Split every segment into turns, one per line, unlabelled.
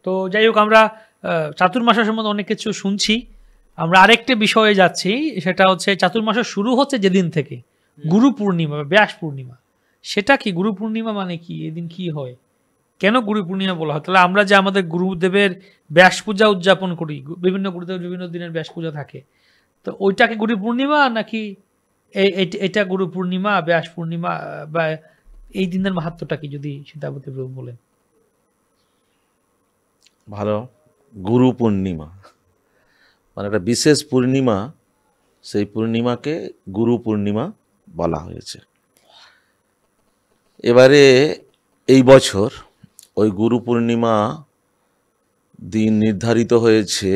তো যাই হোক, আমরা চাতুর্মাসের সম্বন্ধে অনেক কিছু শুনছি। আমরা আরেকটা বিষয়ে যাচ্ছি, সেটা হচ্ছে চাতুর্মাস শুরু হচ্ছে যেদিন থেকে গুরু পূর্ণিমা বা ব্যাস পূর্ণিমা। সেটা কি গুরু পূর্ণিমা মানে কি? এদিন কি হয়, কেন গুরু পূর্ণিমা বলা হয়? তাহলে আমরা যে আমাদের গুরুদেবের ব্যাস পূজা উদযাপন করি, বিভিন্ন গুরুদেবের বিভিন্ন দিনের ব্যাস পূজা থাকে, তো ওইটাকে গুরু পূর্ণিমা নাকি এটা গুরু পূর্ণিমা ব্যাস পূর্ণিমা, বা এই দিনের মাহাত্ম্যটা কি যদি সীতাপতি প্রভু বলেন।
ভালো। গুরু পূর্ণিমা মানে একটা বিশেষ পূর্ণিমা, সেই পূর্ণিমাকে গুরু পূর্ণিমা বলা হয়েছে। এবারে এই বছর ওই গুরু পূর্ণিমা দিন নির্ধারিত হয়েছে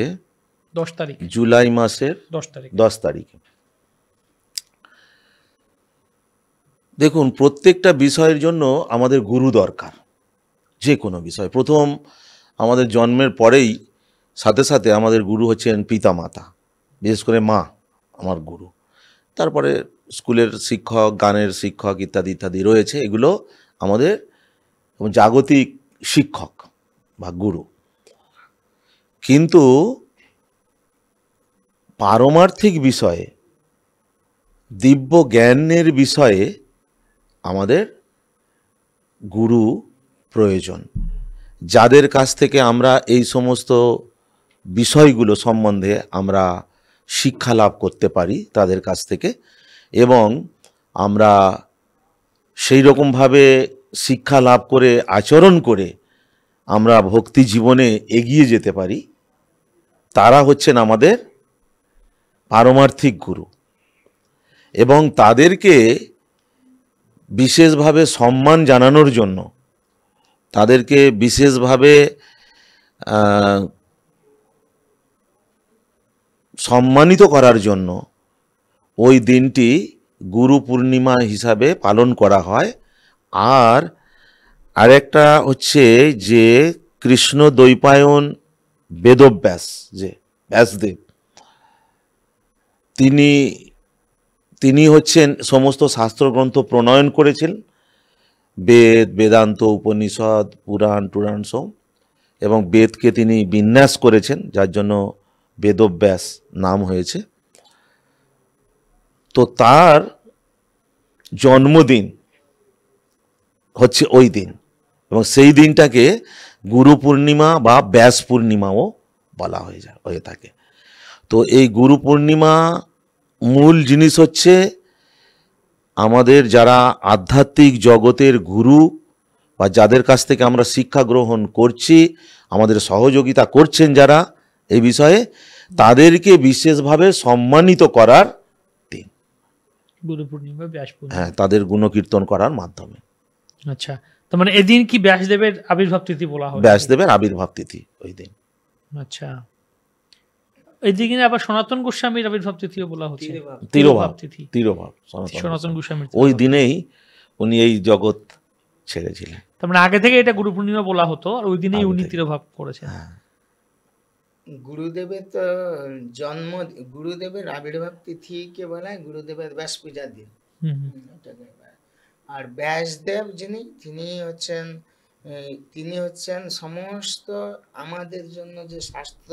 10 তারিখ,
জুলাই মাসের
10
তারিখে। দেখুন, প্রত্যেকটা বিষয়ের জন্য আমাদের গুরু দরকার। যে কোনো বিষয়, প্রথম আমাদের জন্মের পরেই সাথে সাথে আমাদের গুরু হচ্ছেন পিতামাতা, বিশেষ করে মা আমার গুরু। তারপরে স্কুলের শিক্ষক, গানের শিক্ষক ইত্যাদি ইত্যাদি রয়েছে, এগুলো আমাদের জাগতিক শিক্ষক বা গুরু। কিন্তু পারমার্থিক বিষয়ে, দিব্য জ্ঞানের বিষয়ে আমাদের গুরু প্রয়োজন, যাদের কাছ থেকে আমরা এই সমস্ত বিষয়গুলো সম্বন্ধে আমরা শিক্ষা লাভ করতে পারি তাদের কাছ থেকে, এবং আমরা সেই রকমভাবে শিক্ষা লাভ করে আচরণ করে আমরা ভক্তি জীবনে এগিয়ে যেতে পারি। তারা হচ্ছেন আমাদের পারমার্থিক গুরু, এবং তাদেরকে বিশেষভাবে সম্মান জানানোর জন্য, তাদেরকে বিশেষভাবে সম্মানিত করার জন্য ওই দিনটি গুরু পূর্ণিমা হিসাবে পালন করা হয়। আর আরেকটা হচ্ছে যে কৃষ্ণ দ্বৈপায়ন বেদব্যাস, যে ব্যাসদেব, তিনি হচ্ছেন সমস্ত শাস্ত্রগ্রন্থ প্রণয়ন করেছেন, বেদ, বেদান্ত, উপনিষদ, পুরাণ টুরাণ সব, এবং বেদকে তিনি বিন্যাস করেছেন, যার জন্য বেদব্যাস নাম হয়েছে। তো তার জন্মদিন হচ্ছে ওই দিন, এবং সেই দিনটাকে গুরু পূর্ণিমা বা ব্যাস পূর্ণিমাও বলা হয়ে থাকে। তো এই গুরু পূর্ণিমা মূল জিনিস হচ্ছে আমাদের যারা আধ্যাত্মিক জগতের গুরু বা যাদের কাছ থেকে আমরা শিক্ষা গ্রহণ করছি, আমাদের সহযোগিতা করছেন যারা এই বিষয়ে, তাদেরকে বিশেষভাবে সম্মানিত করার দিন।
গুরু পূর্ণিমা, ব্যাস পূর্ণিমা,
হ্যাঁ, তাদের গুণকীর্তন করার মাধ্যমে।
আচ্ছা, তার মানে এদিন কি ব্যাসদেবের আবির্ভাব তিথি বলা হয়?
ব্যাসদেবের আবির্ভাব তিথি ওই দিন।
আচ্ছা, এই দিনে আবার সনাতন গোস্বামীর আবির্ভাব তিথিও বলা হচ্ছে,
তিরোভাব
তিথি,
তিরোভাব
সনাতন গোস্বামীর
ওই দিনেই উনি এই জগৎ ছেড়েছিলেন।
তার মানে আগে থেকে এটা গুরু পূর্ণিমা বলা হতো, আর ওই দিনেই উনি তিরোভাব করেছেন।
গুরুদেবের তো জন্ম, গুরুদেবের আবির্ভাব তিথিকে বলা হয় গুরুদেবের ব্যাস পূজার দিন। আর ব্যাসদেব যিনি, তিনি হচ্ছেন সমস্ত আমাদের জন্য যে শাস্ত্র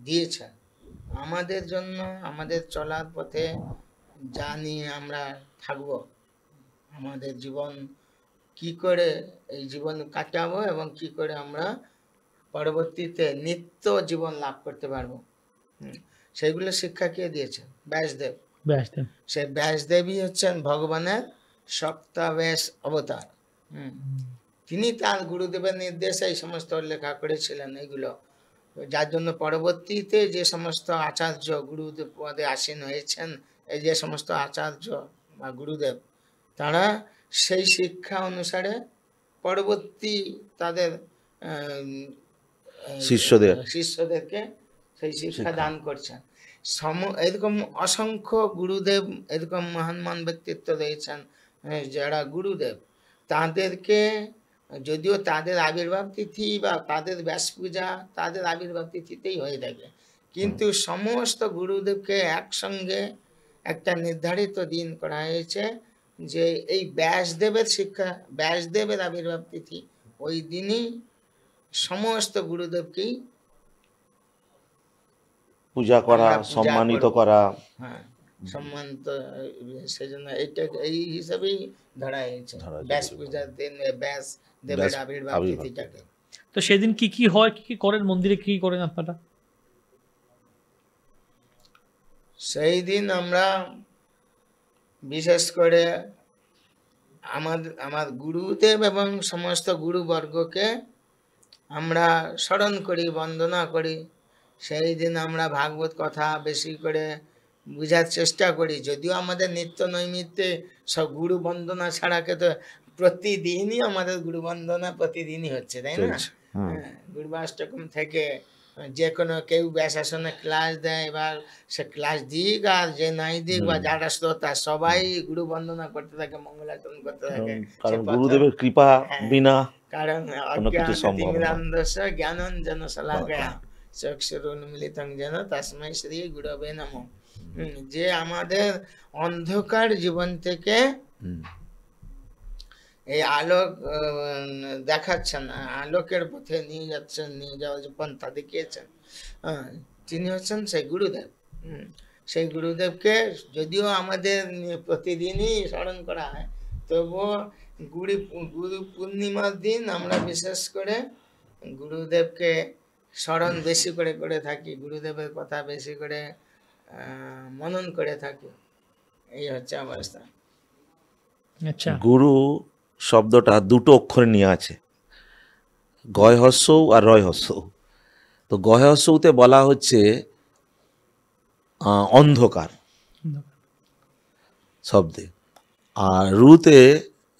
দিয়েছেন, আমাদের জন্য, আমাদের চলার পথে যা নিয়ে আমরা থাকব, আমাদের জীবন কি করে এই জীবন কাটাবো এবং কি করে আমরা পরবর্তীতে নিত্য জীবন লাভ করতে পারবো, সেগুলো শিক্ষা কে দিয়েছেন? ব্যাসদেব। সেই ব্যাসদেবই হচ্ছেন ভগবানের সপ্তাবেশ অবতার। তিনি তার গুরুদেবের নির্দেশে এই সমস্ত লেখা করেছিলেন এগুলো, যার জন্য পরবর্তীতে যে সমস্ত আচার্য গুরুদেব পদে আসীন হয়েছেন, এই যে সমস্ত আচার্য বা গুরুদেব, তারা সেই শিক্ষা অনুসারে পরবর্তী তাদের শিষ্যদেরকে সেই শিক্ষা দান করছেন। এরকম অসংখ্য গুরুদেব, এরকম মহান মহান ব্যক্তিত্ব রয়েছেন যারা গুরুদেব, তাদেরকে যদিও তাদের আবির্ভাব তিথি বা তাদের ব্যাস পূজা তাদের আবির্ভাব তিথিতেই হয়ে থাকে, কিন্তু সমস্ত গুরুদেবকে একসঙ্গে একটা নির্ধারিত দিন করা হয়েছে যে এই ব্যাসদেবের শিক্ষা, ব্যাসদেবের আবির্ভাব তিথি, ওই দিনই সমস্ত গুরুদেবকেই
পূজা করা,
আমরা পূজা
সম্মানিত
করব।
করা।
হ্যাঁ, সম্মান তো সেজন্য এইটা এই হিসাবেই ধরা হয়েছে
ধরা হয়েছে
ব্যাস
গুরু
পূজার দিন ব্যাস দেবের
ব্যাস
আবির্ভাব
আবির্ভাব
তিথিটাকে।
তো সেদিন কি কি হয়, কি কি করেন মন্দিরে, কি কি করেন আপনারা?
সেই দিন আমরা বিশেষ করে আমার গুরুদেব এবং সমস্ত গুরুবর্গকে আমরা স্মরণ করি, বন্দনা করি। সেই দিন আমরা ভাগবত কথা বেশি করে বুঝার চেষ্টা করি, যদিও আমাদের নিত্য নৈমিত্তে সব গুরু বন্দনা ছাড়াকে তো প্রতিদিনই আমাদের গুরু বন্দনা প্রতিদিনই হচ্ছে, তাই না?
চলছে। হুম।
হ্যাঁ, গুরুবাষ্টকম থেকে যে কোনো কেউ ব্যাসাসনে ক্লাস দেয়, এবার সে ক্লাস দিক আর যে নাই দিক বা যারা শ্রোতা সবাই গুরু বন্দনা করতে থাকে, মঙ্গলাচরণ করতে থাকে।
কারণ
সে
গুরুদেবের কৃপা
হ্যাঁ,
বিনা
কারণ
কোনো কিছু সম্ভব না।
অজ্ঞানতিমিরান্ধস্য জ্ঞানাঞ্জন শলাকয়া চক্ষুরুন্মিলিতং যেন তস্मै শ্রী গুরবে নমঃ। যে আমাদের অন্ধকার জীবন থেকে
হুম।
এই আলোক দেখাচ্ছেন, আলোকের পথে নিয়ে যাচ্ছেন, নিয়ে যাওয়ার যে পন্থা দেখিয়েছেন, তিনি হচ্ছেন সেই গুরুদেব। সেই গুরুদেবকে যদিও আমাদের প্রতিদিনই স্মরণ করা হয়, তবুও গুরু পূর্ণিমার দিন আমরা বিশেষ করে গুরুদেবকে স্মরণ বেশি করে করে থাকি, গুরুদেবের কথা বেশি করে মনন করে থাকি। এই হচ্ছে অবস্থা।
আচ্ছা,
গুরু শব্দটা দুটো অক্ষর নিয়ে আছে, গয় হস্যৌ আর রয় হস্যৌ। তো গয় হস্যৌতে বলা হচ্ছে অন্ধকার শব্দে, আর রুতে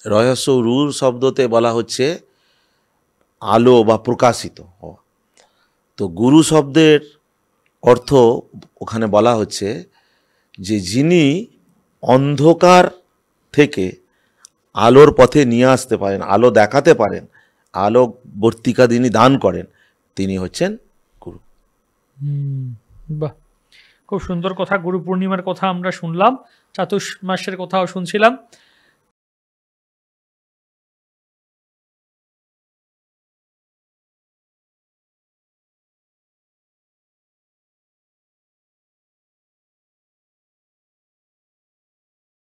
রহস্য রুর শব্দতে বলা হচ্ছে আলো বা প্রকাশিত হওয়া। তো গুরু শব্দের অর্থ ওখানে বলা হচ্ছে যে যিনি অন্ধকার থেকে আলোর পথে নিয়ে আসতে পারেন, আলো দেখাতে পারেন, আলো বর্তিকা যিনি দান করেন, তিনি হচ্ছেন গুরু।
বাহ, খুব সুন্দর কথা। গুরু পূর্ণিমার কথা আমরা শুনলাম, চাতুর্মাসের কথাও শুনছিলাম।